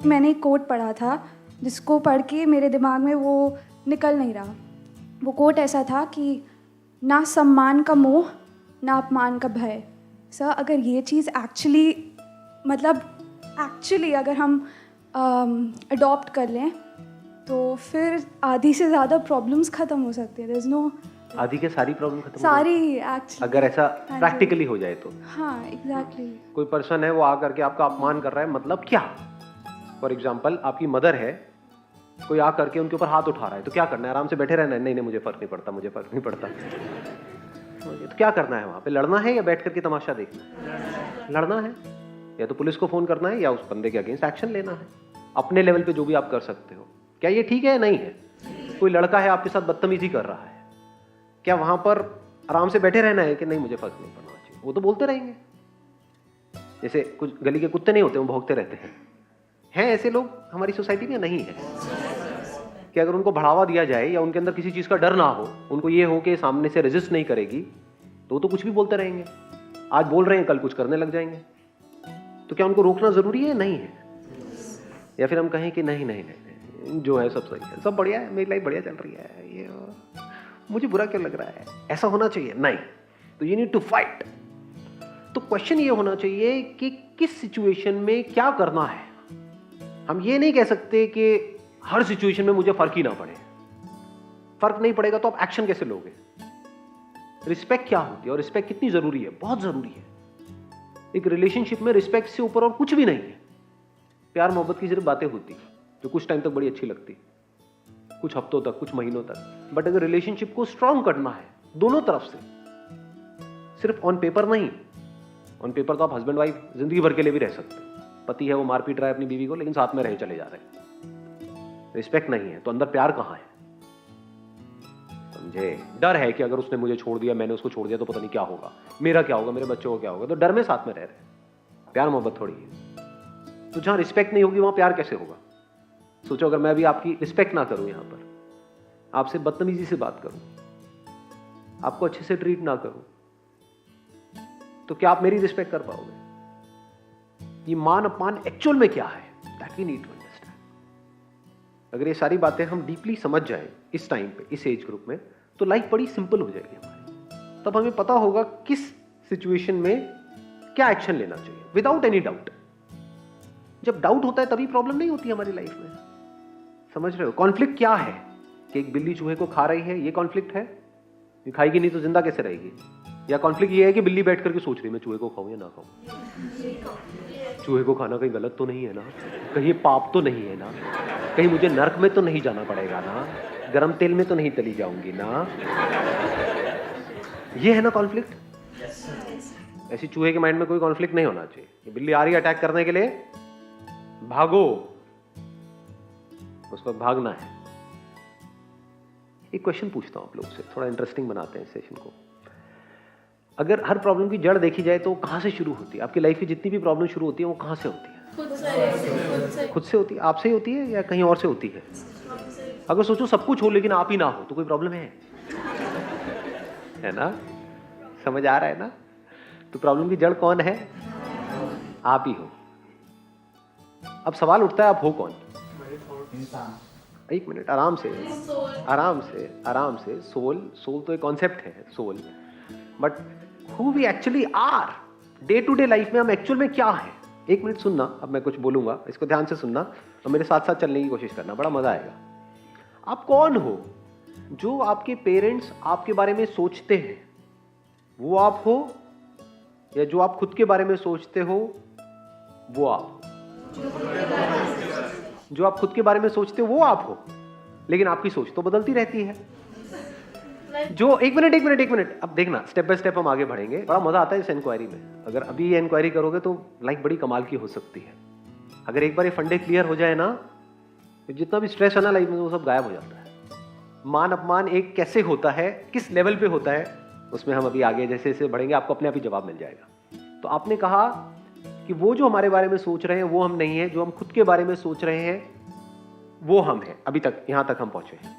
मैंने एक कोट पढ़ा था जिसको पढ़ के मेरे दिमाग में वो निकल नहीं रहा। वो कोट ऐसा था कि ना सम्मान का मोह ना अपमान का भय। सर, अगर ये चीज़ एक्चुअली अगर हम अडॉप्ट कर लें तो फिर आधी से ज़्यादा प्रॉब्लम्स ख़त्म हो सकती है। देयर इज़ नो आधी के सारी प्रॉब्लम खत्म हो सारी जाएगी। एक्चुअली अगर ऐसा हाँ जी। प्रैक्टिकली हो जाए तो हाँ, एग्जैक्टली। कोई पर्सन है वो आकर के आपका अपमान कर रहा है, मतलब क्या? फॉर एग्जाम्पल आपकी मदर है, कोई आ करके उनके ऊपर हाथ उठा रहा है, तो क्या करना है? आराम से बैठे रहना है? नहीं नहीं, मुझे फर्क नहीं पड़ता, मुझे फर्क नहीं पड़ता। तो क्या करना है? वहां पे लड़ना है या बैठ करके तमाशा देखना है? लड़ना है। या तो पुलिस को फोन करना है या उस बंदे के अगेंस्ट एक्शन लेना है। अपने लेवल पे जो भी आप कर सकते हो। क्या ये ठीक है या नहीं है? कोई लड़का है आपके साथ बदतमीजी कर रहा है, क्या वहां पर आराम से बैठे रहना है कि नहीं मुझे फर्क नहीं पड़ना चाहिए? वो तो बोलते रहेंगे। जैसे कुछ गली के कुत्ते नहीं होते, वो भौंकते रहते हैं ऐसे लोग हमारी सोसाइटी में? नहीं है कि अगर उनको बढ़ावा दिया जाए या उनके अंदर किसी चीज का डर ना हो, उनको ये हो कि सामने से रेजिस्ट नहीं करेगी, तो वो तो कुछ भी बोलते रहेंगे। आज बोल रहे हैं, कल कुछ करने लग जाएंगे। तो क्या उनको रोकना जरूरी है? नहीं है। या फिर हम कहें कि नहीं नहीं नहीं, जो है सब सही है, सब बढ़िया है, मेरी लाइफ बढ़िया चल रही है, ये मुझे बुरा क्यों लग रहा है, ऐसा होना चाहिए? नहीं। तो यू नीड टू फाइट। तो क्वेश्चन ये होना चाहिए कि किस सिचुएशन में क्या करना है। हम ये नहीं कह सकते कि हर सिचुएशन में मुझे फर्क ही ना पड़े। फर्क नहीं पड़ेगा तो आप एक्शन कैसे लोगे? रिस्पेक्ट क्या होती है और रिस्पेक्ट कितनी जरूरी है? बहुत जरूरी है। एक रिलेशनशिप में रिस्पेक्ट से ऊपर और कुछ भी नहीं है। प्यार मोहब्बत की सिर्फ बातें होती जो कुछ टाइम तक बड़ी अच्छी लगती, कुछ हफ्तों तक, कुछ महीनों तक। बट अगर रिलेशनशिप को स्ट्रांग करना है दोनों तरफ से, सिर्फ ऑन पेपर नहीं। ऑन पेपर तो आप हस्बैंड वाइफ जिंदगी भर के लिए भी रह सकते हैं। पति है वो मार पीट रहा है अपनी बीवी को, लेकिन साथ में रहे चले जा रहे हैं। रिस्पेक्ट नहीं है तो अंदर प्यार कहां है? समझे? डर है कि अगर उसने मुझे छोड़ दिया, मैंने उसको छोड़ दिया, तो पता नहीं क्या होगा, मेरा क्या होगा, मेरे बच्चों को क्या होगा। तो डर में साथ में रह रहे हैं। प्यार मोहब्बत थोड़ी है। तो जहां रिस्पेक्ट नहीं होगी वहां प्यार कैसे होगा? सोचो, अगर मैं अभी आपकी रिस्पेक्ट ना करूं, यहां पर आपसे बदतमीजी से बात करूं, आपको अच्छे से ट्रीट ना करूं, तो क्या आप मेरी रिस्पेक्ट कर पाओगे? ये मान अपमान एक्चुअल में क्या है, that we need to understand. अगर ये सारी बातें हम डीपली समझ जाएं इस टाइम पे, इस एज ग्रुप में, तो लाइफ बड़ी सिंपल हो जाएगी हमारी। तब हमें पता होगा किस सिचुएशन में क्या एक्शन लेना चाहिए, विदाउट एनी डाउट। जब डाउट होता है तभी प्रॉब्लम नहीं होती हमारी लाइफ में। समझ रहे हो? कॉन्फ्लिक्ट क्या है कि एक बिल्ली चूहे को खा रही है, ये कॉन्फ्लिक्ट है। ये खाएगी नहीं तो जिंदा कैसे रहेगी? या कॉन्फ्लिक्ट ये है कि बिल्ली बैठ करके सोच रही मैं चूहे को खाऊं या ना खाऊं। चूहे को खाना कहीं गलत तो नहीं है ना, कहीं ये पाप तो नहीं है ना, कहीं मुझे नर्क में तो नहीं जाना पड़ेगा ना, गरम तेल में तो नहीं तली जाऊंगी ना। ये है ना कॉन्फ्लिक्ट। ऐसी चूहे के माइंड में कोई कॉन्फ्लिक्ट नहीं होना चाहिए। ये बिल्ली आ रही है अटैक करने के लिए, भागो, उस वक्त भागना है। एक क्वेश्चन पूछता हूं आप लोग से, थोड़ा इंटरेस्टिंग बनाते हैं सेशन को। अगर हर प्रॉब्लम की जड़ देखी जाए तो कहां से शुरू होती है? आपकी लाइफ की जितनी भी प्रॉब्लम शुरू होती है वो कहां से होती है? खुद से होती है। आपसे ही होती है या कहीं और से होती है? अगर सोचो सब कुछ हो लेकिन आप ही ना हो तो कोई प्रॉब्लम है ना? समझ आ रहा है ना? तो प्रॉब्लम की जड़ कौन है? आप ही हो। अब सवाल उठता है, आप हो कौन? एक मिनट, आराम से आराम से आराम से। सोल तो एक कॉन्सेप्ट है, soul. But who we actually are, day to day life में हम एक्चुअल में क्या है? एक मिनट सुनना, अब मैं कुछ बोलूंगा, इसको ध्यान से सुनना और मेरे साथ साथ चलने की कोशिश करना, बड़ा मजा आएगा। आप कौन हो? जो आपके पेरेंट्स आपके बारे में सोचते हैं वो आप हो, या जो आप खुद के बारे में सोचते हो वो आप हो? जो आप खुद के बारे में सोचते हो वो आप हो, लेकिन आपकी सोच तो बदलती रहती है। जो एक मिनट, अब देखना, स्टेप बाय स्टेप हम आगे बढ़ेंगे। बड़ा मजा आता है इस इंक्वायरी में। अगर अभी ये इंक्वायरी करोगे तो लाइफ बड़ी कमाल की हो सकती है। अगर एक बार ये फंडे क्लियर हो जाए ना, तो जितना भी स्ट्रेस है ना लाइफ में वो सब गायब हो जाता है। मान अपमान एक कैसे होता है, किस लेवल पे होता है, उसमें हम अभी आगे जैसे जैसे बढ़ेंगे आपको अपने आप ही जवाब मिल जाएगा। तो आपने कहा कि वो जो हमारे बारे में सोच रहे हैं वो हम नहीं है, जो हम खुद के बारे में सोच रहे हैं वो हम हैं। अभी तक यहां तक हम पहुंचे हैं।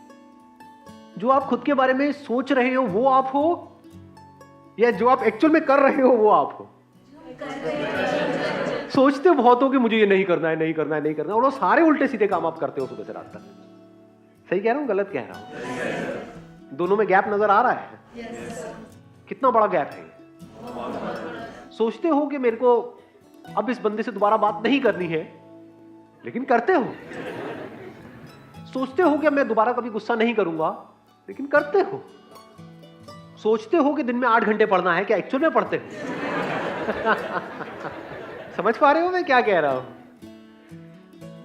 जो आप खुद के बारे में सोच रहे हो वो आप हो, या जो आप एक्चुअल में कर रहे हो वो आप हो? सोचते बहुत हो कि मुझे ये नहीं करना है, नहीं करना है, नहीं करना है, और वो सारे उल्टे सीधे काम आप करते हो सुबह से रात तक। सही कह रहा हूं, गलत कह रहा हूं? दोनों में गैप नजर आ रहा है? कितना बड़ा गैप है? सोचते हो कि मेरे को अब इस बंदे से दोबारा बात नहीं करनी है, लेकिन करते हो। सोचते हो कि मैं दोबारा कभी गुस्सा नहीं करूंगा, लेकिन करते हो। सोचते हो कि दिन में 8 घंटे पढ़ना है, क्या एक्चुअल में पढ़ते हो? समझ पा रहे हो मैं क्या कह रहा हूं?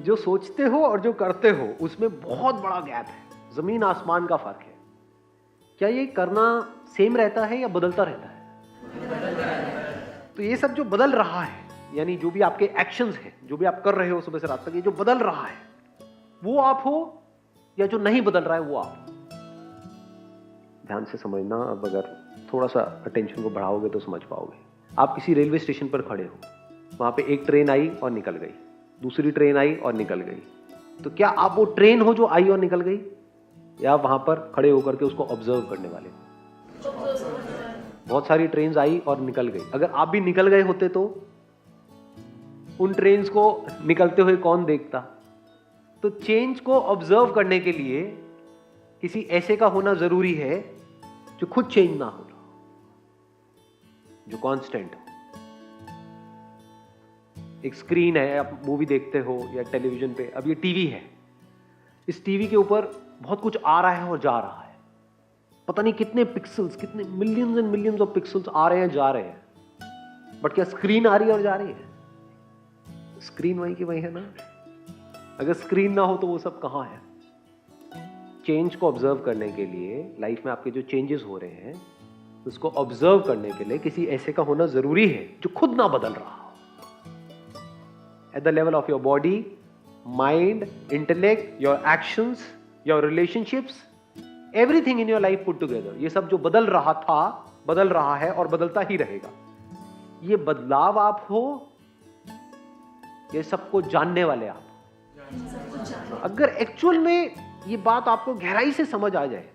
जो सोचते हो और जो करते हो उसमें बहुत बड़ा गैप है, जमीन आसमान का फर्क है। क्या ये करना सेम रहता है या बदलता रहता है? तो ये सब जो बदल रहा है, यानी जो भी आपके एक्शंस हैं, जो भी आप कर रहे हो सुबह से रात तक, ये जो बदल रहा है वो आप हो या जो नहीं बदल रहा है वो आप हो? ध्यान से समझना। अब अगर थोड़ा सा अटेंशन को बढ़ाओगे तो समझ पाओगे। आप किसी रेलवे स्टेशन पर खड़े हो, वहां पे एक ट्रेन आई और निकल गई, दूसरी ट्रेन आई और निकल गई। तो क्या आप वो ट्रेन हो जो आई और निकल गई, या वहां पर खड़े होकर के उसको ऑब्जर्व करने वाले हो? बहुत सारी ट्रेन आई और निकल गई। अगर आप भी निकल गए होते तो उन ट्रेन्स को निकलते हुए कौन देखता? तो चेंज को ऑब्जर्व करने के लिए किसी ऐसे का होना जरूरी है जो खुद चेंज ना हो, जो कांस्टेंट हो। एक स्क्रीन है, आप मूवी देखते हो या टेलीविजन पे, अब ये टीवी है, इस टीवी के ऊपर बहुत कुछ आ रहा है और जा रहा है। पता नहीं कितने पिक्सल्स, कितने millions and millions of pixels आ रहे हैं, जा रहे हैं, बट क्या स्क्रीन आ रही है और जा रही है? स्क्रीन वही की वही है ना। अगर स्क्रीन ना हो तो वो सब कहां है? चेंज को ऑब्जर्व करने के लिए, लाइफ में आपके जो चेंजेस हो रहे हैं उसको ऑब्जर्व करने के लिए किसी ऐसे का होना जरूरी है जो खुद ना बदल रहा हो। At the level of your body, mind, intellect, your actions, your relationships, everything in your life put together, ये सब जो बदल रहा था, बदल रहा है और बदलता ही रहेगा। ये बदलाव आप हो, ये सबको जानने वाले आप। अगर एक्चुअल में ये बात आपको गहराई से समझ आ जाए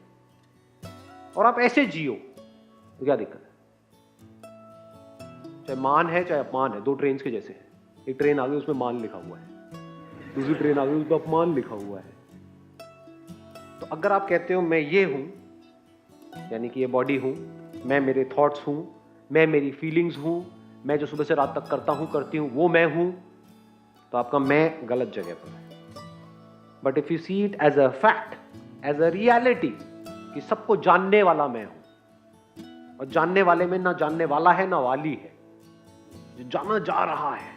और आप ऐसे जियो तो क्या दिक्कत है? चाहे मान है चाहे अपमान है, दो ट्रेन के जैसे हैं। एक ट्रेन आ गई उसमें मान लिखा हुआ है, दूसरी ट्रेन आ गई उसमें अपमान लिखा हुआ है। तो अगर आप कहते हो मैं ये हूं, यानी कि ये बॉडी हूं, मैं मेरे थॉट्स हूं, मैं मेरी फीलिंग्स हूं, मैं जो सुबह से रात तक करता हूं करती हूं वो मैं हूं, तो आपका मैं गलत जगह पर है। But if you see it as a fact, as a reality, कि सबको जानने वाला मैं हूं, और जानने वाले में ना जानने वाला है ना वाली है, जो जाना जा रहा है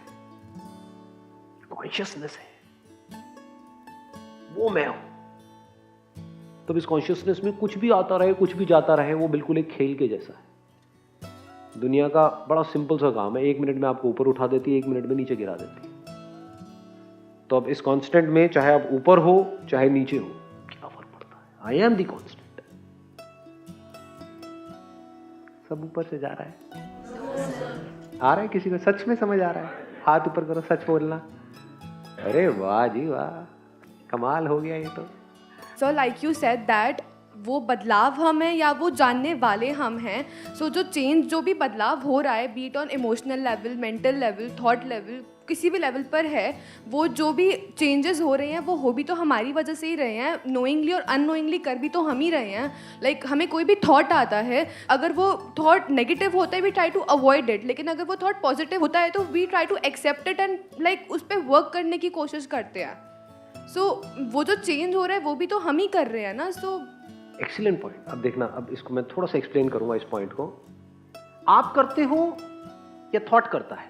कॉन्शियसनेस है, वो मैं हूं। तो इस कॉन्शियसनेस में कुछ भी आता रहे, कुछ भी जाता रहे, वो बिल्कुल एक खेल के जैसा है। दुनिया का बड़ा सिंपल सा काम है, 1 मिनट में आपको ऊपर उठा देती है, 1 मिनट में नीचे गिरा देती है। तो अब इस कांस्टेंट में चाहे आप ऊपर हो चाहे नीचे हो, क्या फर्क पड़ता है? I am the constant. सब ऊपर से जा रहा है, आ रहा है? किसी को सच में समझ आ रहा है? हाथ ऊपर करो, सच बोलना। अरे वाह जी वाह, कमाल हो गया ये तो। So like you said that वो बदलाव हम हैं या वो जानने वाले हम हैं। सो जो चेंज, जो भी बदलाव हो रहा है, be it on emotional level, mental level, thought level, किसी भी लेवल पर है, वो जो भी चेंजेस हो रहे हैं वो हो भी तो हमारी वजह से ही रहे हैं। नोइंगली और अननोइंगली कर भी तो हम ही रहे हैं। लाइक हमें कोई भी थॉट आता है, अगर वो थॉट नेगेटिव होता है we try to avoid it, लेकिन अगर वो थॉट पॉजिटिव होता है तो we try to accept it and like उस पर वर्क करने की कोशिश करते हैं। सो वो जो चेंज हो रहा है वो भी तो हम ही कर रहे हैं ना। सो एक्सीलेंट पॉइंट। अब देखना, अब इसको मैं थोड़ा सा एक्सप्लेन करूंगा इस पॉइंट को। आप करते हो या थॉट करता है?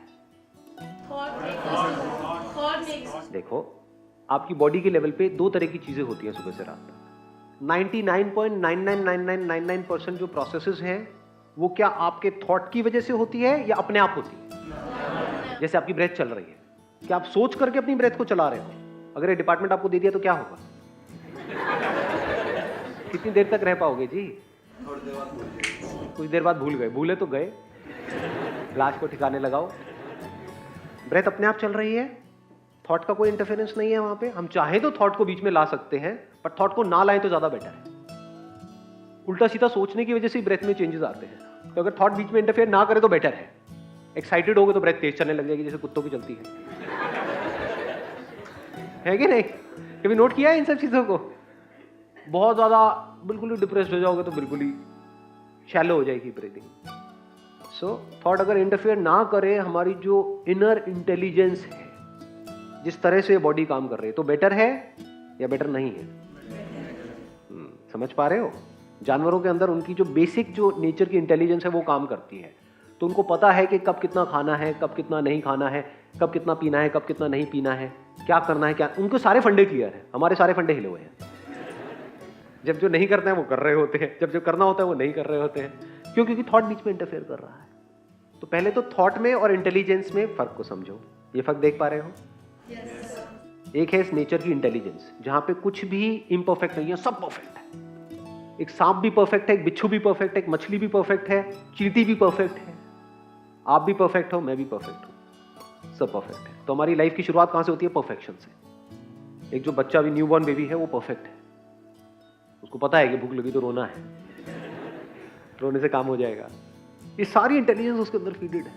देखो, आपकी बॉडी के लेवल पे 2 तरह की चीजें होती हैं सुबह से रात तक। 99.999999% जो प्रोसेसेस हैं वो क्या आपके थॉट की वजह से होती है या अपने आप होती है? जैसे आपकी ब्रेथ चल रही है, क्या आप सोच करके अपनी ब्रेथ को चला रहे हो? अगर ये डिपार्टमेंट आपको दे दिया तो क्या होगा? कितनी देर तक रह पाओगे जी? कुछ देर बाद भूल गए, भूले तो गए, लाश को ठिकाने लगाओ। ब्रेथ अपने आप चल रही है, थॉट का कोई इंटरफेरेंस नहीं है वहां पे। हम चाहे तो थॉट को बीच में ला सकते हैं, पर थॉट को ना लाएं तो ज्यादा बेटर है। उल्टा सीधा सोचने की वजह से ब्रेथ में चेंजेस आते हैं, तो अगर थॉट बीच में इंटरफेयर ना करे तो बेटर है। एक्साइटेड होगे तो ब्रेथ तेज चलने लग जाएगी जैसे कुत्तों की चलती है कि नहीं? कभी नोट किया है इन सब चीजों को? बहुत ज्यादा बिल्कुल ही डिप्रेस्ड हो जाओगे तो बिल्कुल ही शैलो हो जाएगी ब्रीदिंग। सो थॉट अगर इंटरफेयर ना करे हमारी जो इनर इंटेलिजेंस है, जिस तरह से बॉडी काम कर रही है, तो बेटर है या बेटर नहीं है? समझ पा रहे हो? जानवरों के अंदर उनकी जो बेसिक जो नेचर की इंटेलिजेंस है वो काम करती है, तो उनको पता है कि कब कितना खाना है, कब कितना नहीं खाना है, कब कितना पीना है, कब कितना नहीं पीना है, क्या करना है, क्या, उनको सारे फंडे क्लियर है। हमारे सारे फंडे हिले हुए हैं। जब जो नहीं करते हैं वो कर रहे होते हैं, जब जो करना होता है वो नहीं कर रहे होते हैं। क्यों? क्योंकि थॉट बीच में इंटरफेयर कर रहा है। तो पहले तो थॉट में और इंटेलिजेंस में फर्क को समझो। ये फर्क देख पा रहे हो? एक है इस नेचर की इंटेलिजेंस जहां पे कुछ भी इम्परफेक्ट नहीं है, सब परफेक्ट है। एक सांप भी परफेक्ट है, एक बिच्छू भी परफेक्ट है, एक मछली भी परफेक्ट है, चींटी भी परफेक्ट है, आप भी परफेक्ट हो, मैं भी परफेक्ट हूं, सब परफेक्ट है। तो हमारी लाइफ की शुरुआत कहां से होती है? परफेक्शन से। एक जो बच्चा भी न्यूबॉर्न बेबी है वो परफेक्ट है, उसको पता है कि भूख लगी तो रोना है, रोने से काम हो जाएगा। ये सारी इंटेलिजेंस उसके अंदर फीडेड है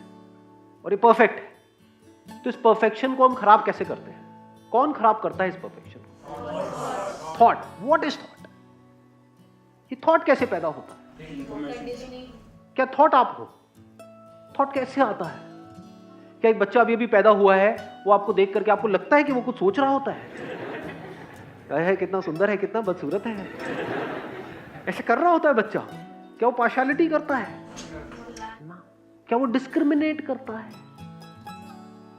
और ये परफेक्ट है। तो इस परफेक्शन को हम खराब कैसे करते हैं? कौन खराब करता है इस परफेक्शन को? थॉट। What is thought? ये थॉट कैसे पैदा होता है? क्या थॉट आप हो? थॉट कैसे आता है? क्या एक बच्चा अभी पैदा हुआ है, वो आपको देख करके आपको लगता है कि वो कुछ सोच रहा होता है कितना सुंदर है, कितना बदसूरत है, ऐसे कर रहा होता है बच्चा? क्या वो पार्शियलिटी करता है ना? क्या वो डिस्क्रिमिनेट करता है?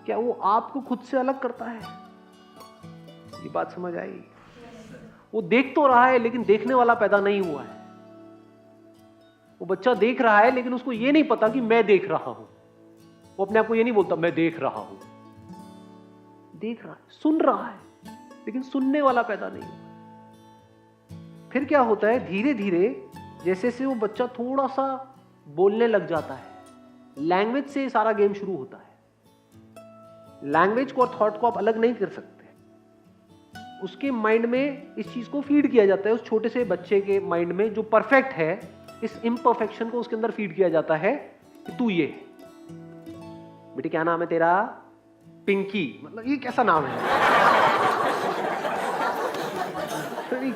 क्या वो आपको खुद से अलग करता है? ये बात समझ आई? वो देख तो रहा है लेकिन देखने वाला पैदा नहीं हुआ है। वो बच्चा देख रहा है लेकिन उसको ये नहीं पता कि मैं देख रहा हूं। वो अपने आप को ये नहीं बोलता मैं देख रहा हूं। देख रहा है, सुन रहा है, लेकिन सुनने वाला पैदा नहीं हुआ। फिर क्या होता है? धीरे धीरे जैसे से वो बच्चा थोड़ा सा बोलने लग जाता है, लैंग्वेज से सारा गेम शुरू होता है। लैंग्वेज को और थॉट को आप अलग नहीं कर सकते। उसके माइंड में इस चीज को फीड किया जाता है, उस छोटे से बच्चे के माइंड में जो परफेक्ट है, इस इम्परफेक्शन को उसके अंदर फीड किया जाता है कि तू ये है। बेटी क्या नाम है तेरा? पिंकी। मतलब ये कैसा नाम है?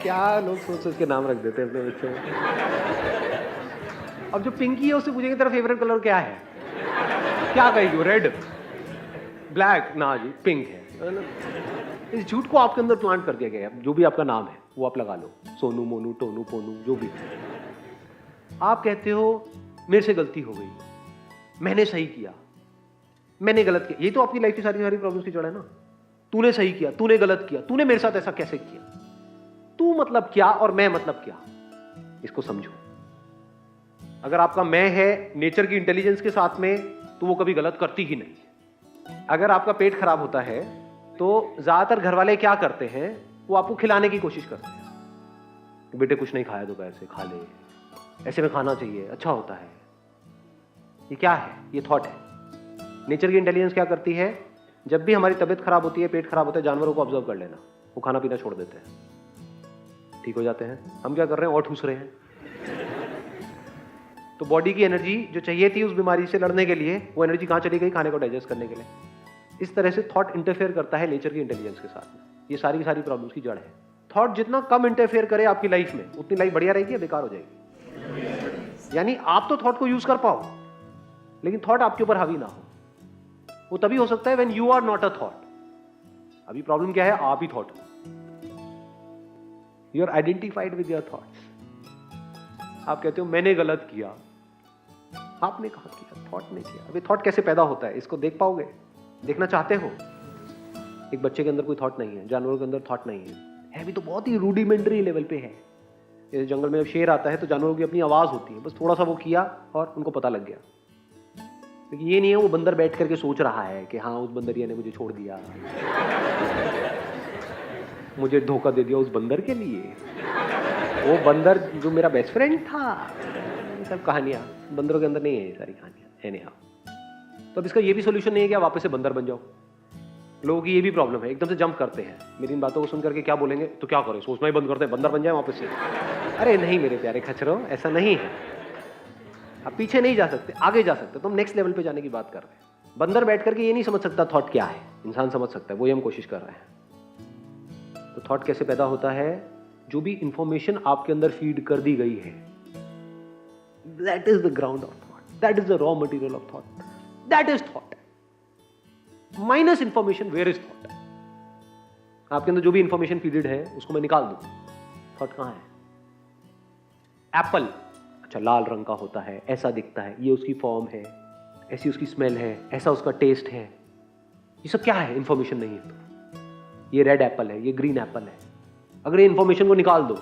क्या लोग सोच सोच के नाम रख देते हैं अपने बच्चों में। अब जो पिंकी है उससे पूछेंगे तेरा फेवरेट कलर क्या है? क्या कहेगी? Red, black? ना जी, पिंक है। इस झूठ को आपके अंदर प्लांट कर दिया गया है। जो भी आपका नाम है वो आप लगा लो, सोनू, मोनू, टोनू, पोनू, जो भी। आप कहते हो मेरे से गलती हो गई, मैंने सही किया, मैंने गलत किया। ये तो आपकी लाइफ की सारी प्रॉब्लम्स की जड़ है ना। तूने सही किया, तूने गलत किया, तूने मेरे साथ ऐसा कैसे किया? तू मतलब क्या और मैं मतलब क्या? इसको समझो। अगर आपका मैं है नेचर की इंटेलिजेंस के साथ में, तो वो कभी गलत करती ही नहीं। अगर आपका पेट खराब होता है तो ज्यादातर घर वाले क्या करते हैं? वो आपको खिलाने की कोशिश करते हैं। बेटे कुछ नहीं खाया दोपहर से, खा ले, ऐसे में खाना चाहिए, अच्छा होता है। ये क्या है? ये थॉट है। नेचर की इंटेलिजेंस क्या करती है? जब भी हमारी तबीयत खराब होती है, पेट खराब होता है, जानवरों को ऑब्जर्व कर लेना, वो खाना पीना छोड़ देते हैं, ठीक हो जाते हैं। हम क्या कर रहे हैं? और ठूस रहे हैं। तो बॉडी की एनर्जी जो चाहिए थी उस बीमारी से लड़ने के लिए, वो एनर्जी कहां चली गई? खाने को डाइजेस्ट करने के लिए। इस तरह से थॉट इंटरफेयर करता है नेचर की इंटेलिजेंस के साथ में। ये सारी प्रॉब्लम्स की जड़ है। थॉट जितना कम इंटरफेयर करे आपकी लाइफ में, उतनी लाइफ बढ़िया रहेगी या बेकार हो जाएगी? यानी आप तो थॉट को यूज कर पाओ, लेकिन थॉट आपके ऊपर हावी ना हो। वो तभी हो सकता है when you are not a thought. अभी प्रॉब्लम क्या है? आप ही थॉट हो। You are identified with your thoughts. आप कहते हो मैंने गलत किया। आपने कहा किया? थॉट ने किया। अभी थॉट कैसे पैदा होता है इसको देख पाओगे? देखना चाहते हो? एक बच्चे के अंदर कोई थॉट नहीं है, जानवरों के अंदर थॉट नहीं है भी तो बहुत ही रूडिमेंटरी लेवल पे है। जैसे जंगल में जब शेर आता है तो जानवरों की अपनी आवाज होती है, बस थोड़ा सा वो किया और उनको पता लग गया। लेकिन ये नहीं है वो बंदर बैठ करके सोच रहा है कि हाँ उस बंदरिया ने मुझे छोड़ दिया, मुझे धोखा दे दिया उस बंदर के लिए, वो बंदर जो मेरा बेस्ट फ्रेंड था। ये सब कहानियां बंदरों के अंदर नहीं है, ये सारी कहानियां है नहीं। तो अब इसका ये भी सोल्यूशन नहीं है कि आप वापस से बंदर बन जाओ। लोगों की ये भी प्रॉब्लम है, एकदम से जंप करते हैं। मेरी इन बातों को सुन करके क्या बोलेंगे? तो क्या करें, सोचना ही बंद करते हैं, बंदर बन जाए वापस से। अरे नहीं मेरे प्यारे खचरो, ऐसा नहीं है। आप पीछे नहीं जा सकते, आगे जा सकते। तो हम नेक्स्ट लेवल पे जाने की बात कर रहे हैं। बंदर बैठ करके ये नहीं समझ सकता थॉट क्या है, इंसान समझ सकता है, वही हम कोशिश कर रहे हैं। तो थॉट कैसे पैदा होता है? जो भी इंफॉर्मेशन आपके अंदर फीड कर दी गई है, that is the ground of thought, that is the raw material of thought, that is thought. Minus information, where is thought? आपके अंदर जो भी इंफॉर्मेशन फीडेड है उसको मैं निकाल दूं, थॉट कहां है? एप्पल, अच्छा लाल रंग का होता है, ऐसा दिखता है, ये उसकी फॉर्म है, ऐसी उसकी स्मेल है, ऐसा उसका टेस्ट है, ये सब क्या है? इंफॉर्मेशन नहीं है। तो ये रेड एप्पल है, ये ग्रीन एप्पल है। अगर ये इंफॉर्मेशन को निकाल दो,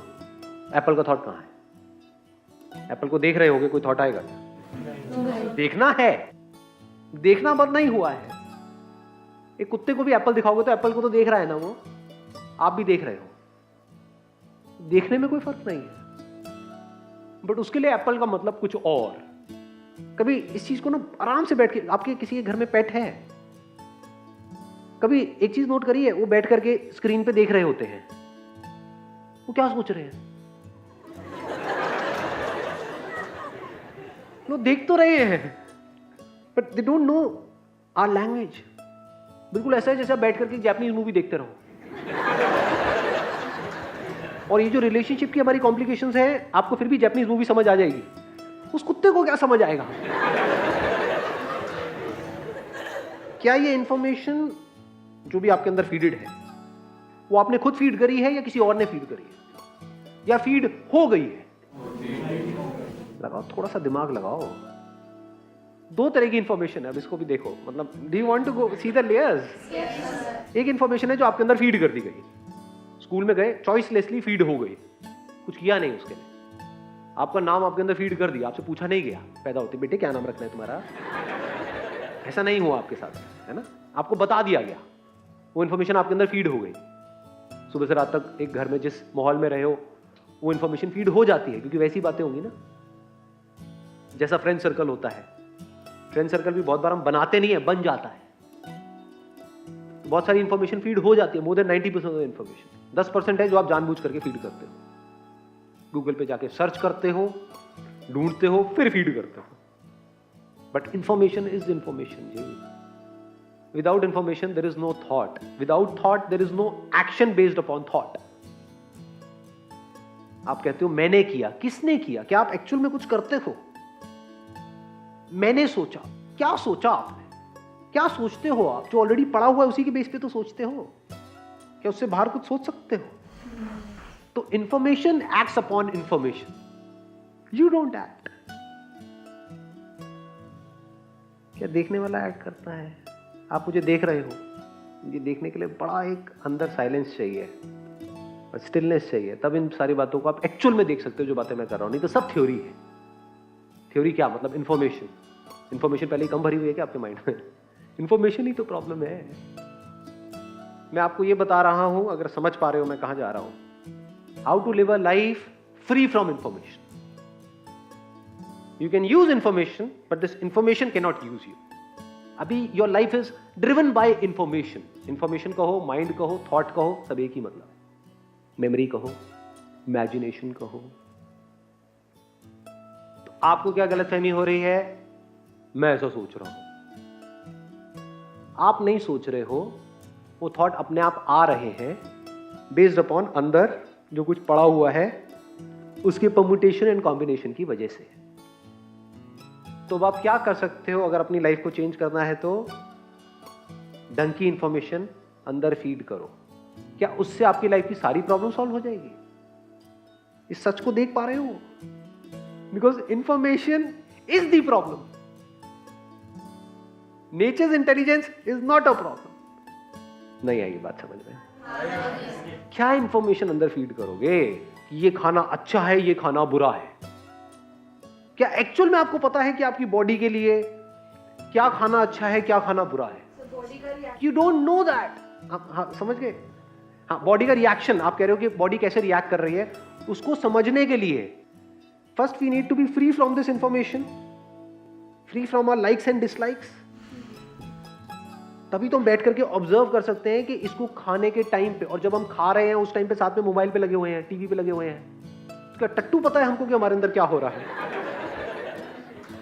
एप्पल का थॉट कहां है? एप्पल को देख रहे होगे, कोई थॉट आएगा? देखना है, देखना बंद नहीं हुआ है। एक कुत्ते को भी एप्पल दिखाओगे तो एप्पल को तो देख रहा है ना, वो आप भी देख रहे हो, देखने में कोई फर्क नहीं है। बट उसके लिए एप्पल का मतलब कुछ और। कभी इस चीज को ना आराम से बैठ के, आपके किसी के घर में पेट है, कभी एक चीज नोट करिए, वो बैठ करके स्क्रीन पे देख रहे होते हैं, वो क्या सोच रहे हैं? वो देख तो रहे हैं but they don't know our language. बिल्कुल ऐसा है जैसे आप बैठ करके जापानीज मूवी देखते रहो। और ये जो रिलेशनशिप की हमारी कॉम्प्लिकेशंस है, आपको फिर भी जापानीज मूवी समझ आ जाएगी, उस कुत्ते को क्या समझ आएगा? क्या ये इंफॉर्मेशन जो भी आपके अंदर फीडेड है, वो आपने खुद फीड करी है या किसी और ने फीड करी है, या फीड हो गई है? लगाओ, थोड़ा सा दिमाग लगाओ। दो तरह की इंफॉर्मेशन है, अब इसको भी देखो। मतलब do you want to go see the layers? एक इंफॉर्मेशन है जो आपके अंदर फीड कर दी गई, स्कूल में गए, चॉइसलेसली फीड हो गई, कुछ किया नहीं उसके लिए, आपका नाम आपके अंदर फीड कर दिया, आपसे पूछा नहीं गया पैदा होते, बेटे क्या नाम रखना है तुम्हारा, ऐसा नहीं हुआ आपके साथ, है ना? आपको बता दिया गया, वो इंफॉर्मेशन आपके अंदर फीड हो गई। सुबह से रात तक एक घर में जिस माहौल में रहे हो, वो इंफॉर्मेशन फीड हो जाती है, क्योंकि वैसी बातें होंगी ना। जैसा फ्रेंड सर्कल होता है, फ्रेंड सर्कल भी बहुत बार हम बनाते नहीं है, बन जाता है। बहुत सारी इंफॉर्मेशन फीड हो जाती है, मोर देन 90% ऑफ इंफॉर्मेशन। 10% है जो आप जानबूझ करके फीड करते हो, गूगल पे जाके सर्च करते हो, ढूंढते हो, फिर फीड करते हो। बट इंफॉर्मेशन इज इंफॉर्मेशन जी। Without information there is no thought, without thought there is no action based upon thought. आप कहते हो मैंने किया, किसने किया? क्या आप एक्चुअल में कुछ करते हो? मैंने सोचा, क्या सोचा आपने? क्या सोचते हो आप? जो ऑलरेडी पड़ा हुआ है उसी के बेस पे तो सोचते हो, क्या उससे बाहर कुछ सोच सकते हो? तो information acts upon information, you don't act. क्या देखने वाला एक्ट करता है? आप मुझे देख रहे हो, ये देखने के लिए बड़ा एक अंदर साइलेंस चाहिए, स्टिलनेस चाहिए, तब इन सारी बातों को आप एक्चुअल में देख सकते हो जो बातें मैं कर रहा हूं। नहीं तो सब थ्योरी है। थ्योरी क्या मतलब? इंफॉर्मेशन। इंफॉर्मेशन पहले ही कम भरी हुई है क्या आपके माइंड में? इंफॉर्मेशन ही तो प्रॉब्लम है। मैं आपको ये बता रहा हूं, अगर समझ पा रहे हो मैं कहां जा रहा हूं। How to live a life free from information. You can use information but this information can not use you. अभी your life is driven by information. Information कहो, माइंड कहो, थॉट कहो, सब एक ही मतलब। मेमोरी कहो, इमेजिनेशन कहो। तो आपको क्या गलतफहमी हो रही है? मैं ऐसा सोच रहा हूं। आप नहीं सोच रहे हो, वो थॉट अपने आप आ रहे हैं बेस्ड अपॉन अंदर जो कुछ पड़ा हुआ है उसके परम्यूटेशन एंड कॉम्बिनेशन की वजह से। तो अब आप क्या कर सकते हो अगर अपनी लाइफ को चेंज करना है? तो ढंग की इंफॉर्मेशन अंदर फीड करो। क्या उससे आपकी लाइफ की सारी प्रॉब्लम सॉल्व हो जाएगी? इस सच को देख पा रहे हो? Because information is the problem, nature's intelligence is not a problem. नहीं आएगी बात समझ में? क्या इंफॉर्मेशन अंदर फीड करोगे कि ये खाना अच्छा है, ये खाना बुरा है? क्या एक्चुअल में आपको पता है कि आपकी बॉडी के लिए क्या खाना अच्छा है, क्या खाना बुरा है? You don't know that. हाँ, समझ गए? हाँ, बॉडी का रिएक्शन, आप कह रहे हो कि बॉडी कैसे रिएक्ट कर रही है, उसको समझने के लिए first we need to be free from this information, free from our likes and dislikes. तभी तो हम बैठ करके ऑब्जर्व कर सकते हैं कि इसको खाने के टाइम पे, और जब हम खा रहे हैं उस टाइम पे साथ में मोबाइल पे लगे हुए हैं, टीवी पे लगे हुए हैं, उसका टट्टू पता है हमको कि हमारे अंदर क्या हो रहा है।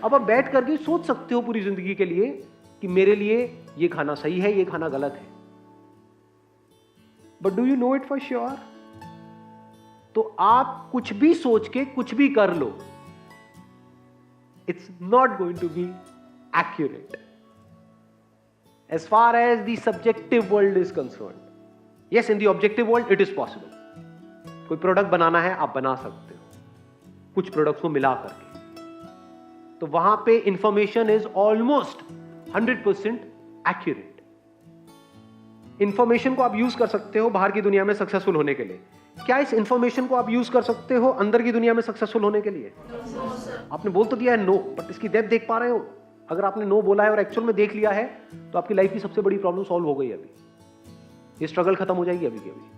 अब आप बैठ करके सोच सकते हो पूरी जिंदगी के लिए कि मेरे लिए ये खाना सही है, ये खाना गलत है। But do you know it for sure? तो आप कुछ भी सोच के कुछ भी कर लो, it's not going to be accurate as far as the subjective world is concerned. Yes, in the objective world it is possible. कोई प्रोडक्ट बनाना है, आप बना सकते हो कुछ प्रोडक्ट्स को मिला करके, तो वहां पे information is almost 100% accurate. Information को आप यूज कर सकते हो बाहर की दुनिया में सक्सेसफुल होने के लिए। क्या इस इंफॉर्मेशन को आप यूज कर सकते हो अंदर की दुनिया में सक्सेसफुल होने के लिए? आपने बोल तो दिया है नो, बट इसकी डेप्थ देख पा रहे हो? अगर आपने नो बोला है और एक्चुअल में देख लिया है तो आपकी लाइफ की सबसे बड़ी प्रॉब्लम सॉल्व हो गई। अभी ये स्ट्रगल खत्म हो जाएगी अभी की अभी।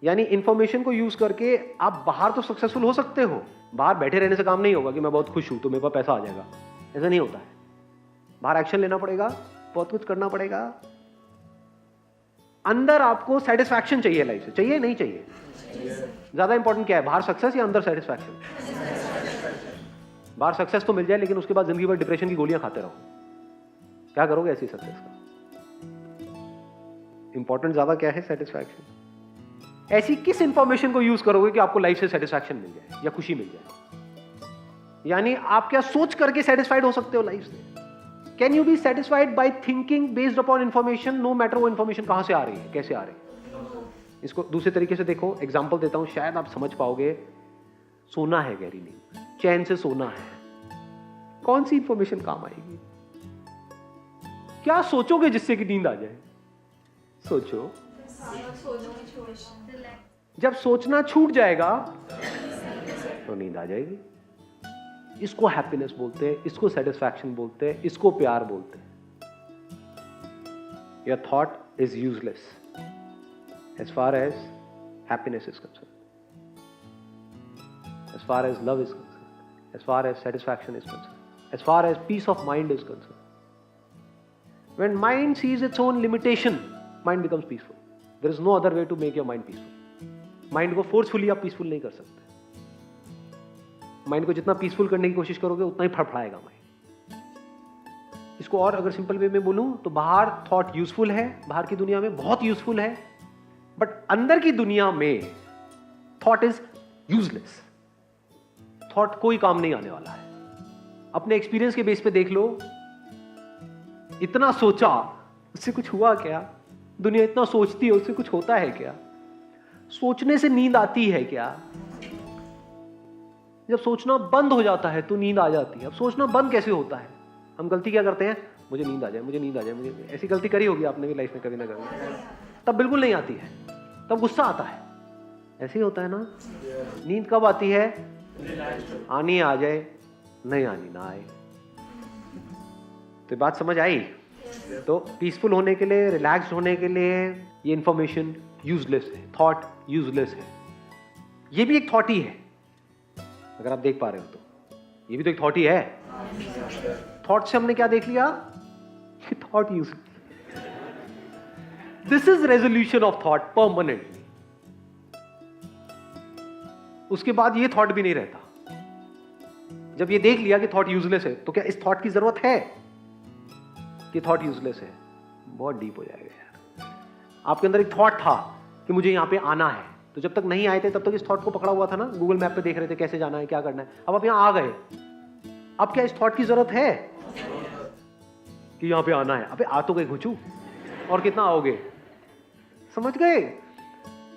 यानी इंफॉर्मेशन को यूज करके आप बाहर तो सक्सेसफुल हो सकते हो। बाहर बैठे रहने से काम नहीं होगा कि मैं बहुत खुश हूं तो मेरे पास पैसा आ जाएगा, ऐसा नहीं होता है। बाहर एक्शन लेना पड़ेगा, बहुत कुछ करना पड़ेगा। अंदर आपको सेटिस्फैक्शन चाहिए लाइफ से, चाहिए नहीं चाहिए? ज्यादा इंपॉर्टेंट क्या है, बाहर सक्सेस या अंदर सेटिस्फैक्शन? बाहर सक्सेस तो मिल जाए लेकिन उसके बाद जिंदगी भर डिप्रेशन की गोलियां खाते रहो, क्या करोगे ऐसी सक्सेस का? इंपॉर्टेंट ज्यादा क्या है, सेटिस्फैक्शन। ऐसी किस इंफॉर्मेशन को यूज करोगे कि आपको लाइफ से सेटिस्फैक्शन मिल जाए या खुशी मिल जाए? यानी आप क्या सोच करके सेटिस्फाइड हो सकते हो लाइफ से? Can you be satisfied by thinking based upon information, no matter वो इंफॉर्मेशन कहां से आ रही है, कैसे आ रही है? इसको दूसरे तरीके से देखो, एग्जाम्पल देता हूं, शायद आप समझ पाओगे। सोना है गहरी नींद, चैन से सोना है, कौन सी इंफॉर्मेशन काम आएगी? क्या सोचोगे जिससे कि नींद आ जाए? सोचो। जब सोचना छूट जाएगा तो नींद आ जाएगी। इसको हैप्पीनेस बोलते हैं, इसको सेटिस्फैक्शन बोलते हैं, इसको प्यार बोलते हैं। Your thought is useless as far as happiness is concerned, as far as love is concerned, as far as satisfaction is concerned, as far as peace of mind is concerned. When mind sees its own limitation, mind becomes peaceful. There is no other way to make your mind peaceful. Mind को forcefully आप peaceful नहीं कर सकते। Mind को जितना peaceful करने की कोशिश करोगे उतना ही फड़फड़ाएगा mind। इसको और अगर सिंपल वे में बोलूं तो बाहर थॉट यूजफुल है, बाहर की दुनिया में बहुत यूजफुल है, बट अंदर की दुनिया में थॉट इज यूजलेस। थॉट कोई काम नहीं आने वाला है। अपने एक्सपीरियंस के बेस पे देख लो, इतना सोचा उससे कुछ हुआ क्या? दुनिया इतना सोचती है उससे कुछ होता है क्या? सोचने से नींद आती है क्या? जब सोचना बंद हो जाता है तो नींद आ जाती है। अब सोचना बंद कैसे होता है? हम गलती क्या करते हैं, मुझे नींद आ जाए, मुझे नींद आ जाए, मुझे। ऐसी गलती करी होगी आपने भी लाइफ में कभी ना कभी। तब बिल्कुल नहीं आती है, तब गुस्सा आता है। ऐसे ही होता है ना? नींद कब आती है? आनी आ जाए, नहीं आनी ना आए। तो बात समझ आई? तो पीसफुल होने के लिए, रिलैक्स्ड होने के लिए ये इंफॉर्मेशन यूजलेस है, थॉट यूजलेस है। ये भी एक थॉट ही है, अगर आप देख पा रहे हो तो ये भी तो एक थॉट ही है। थॉट से हमने क्या देख लिया कि thought useless. This is resolution of thought permanently. उसके बाद ये थॉट भी नहीं रहता। जब ये देख लिया कि थॉट यूजलेस है तो क्या इस थॉट की जरूरत है कि थॉट यूजलेस है? बहुत डीप हो जाएगा यार। आपके अंदर एक थॉट था कि मुझे यहां पे आना है, तो जब तक नहीं आए थे तब तक इस थॉट को पकड़ा हुआ था ना, गूगल मैप पे देख रहे थे कैसे जाना है, क्या करना है। अब आप यहां आ गए, अब क्या इस थॉट की जरूरत है कि यहां पे आना है? अबे आ तो गए घुचू, और कितना आओगे? समझ गए?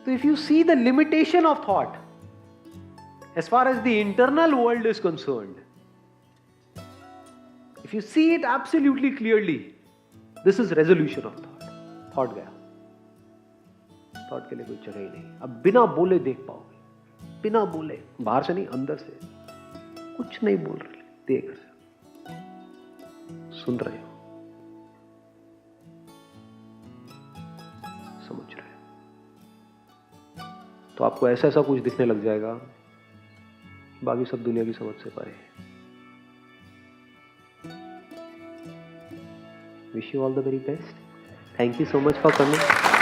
तो if you see the limitation of thought as far as the internal world is concerned, if you see it absolutely clearly, this is resolution of thought. Thought गया, थॉट के लिए कोई जगह ही नहीं। अब बिना बोले देख पाओगे, बिना बोले, बाहर से नहीं अंदर से, कुछ नहीं बोल रहे, देख रहे, सुन रहे हो, समझ रहे हो। तो आपको ऐसा ऐसा कुछ दिखने लग जाएगा, बाकी सब दुनिया की समझ से परे है। Wish you all the very best. Thank you so much for coming.